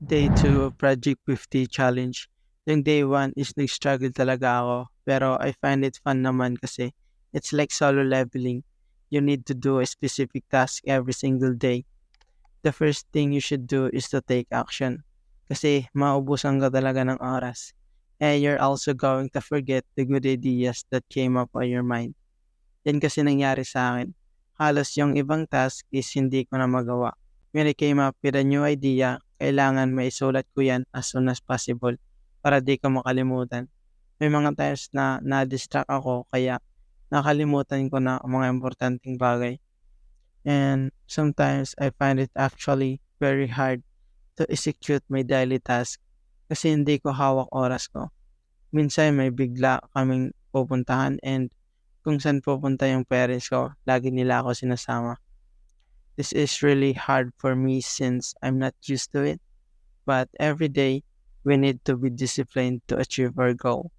Day 2 of Project 50 challenge. Yung day 1 is nag-struggle talaga ako. Pero I find it fun naman kasi it's like solo leveling. You need to do a specific task every single day. The first thing you should do is to take action. Kasi maubusan ka talaga ng oras. And you're also going to forget the good ideas that came up on your mind. Yan kasi nangyari sa akin. Halos yung ibang task is hindi ko na magawa. When I came up with a new idea, kailangan maisulat ko yan as soon as possible para di ko makalimutan. May mga times na na-distract ako kaya nakalimutan ko na ang mga importanteng bagay. And sometimes I find it actually very hard to execute my daily task kasi hindi ko hawak oras ko. Minsan may bigla kaming pupuntahan and kung saan pupunta yung parents ko, lagi nila ako sinasama. This is really hard for me since I'm not used to it, but every day we need to be disciplined to achieve our goal.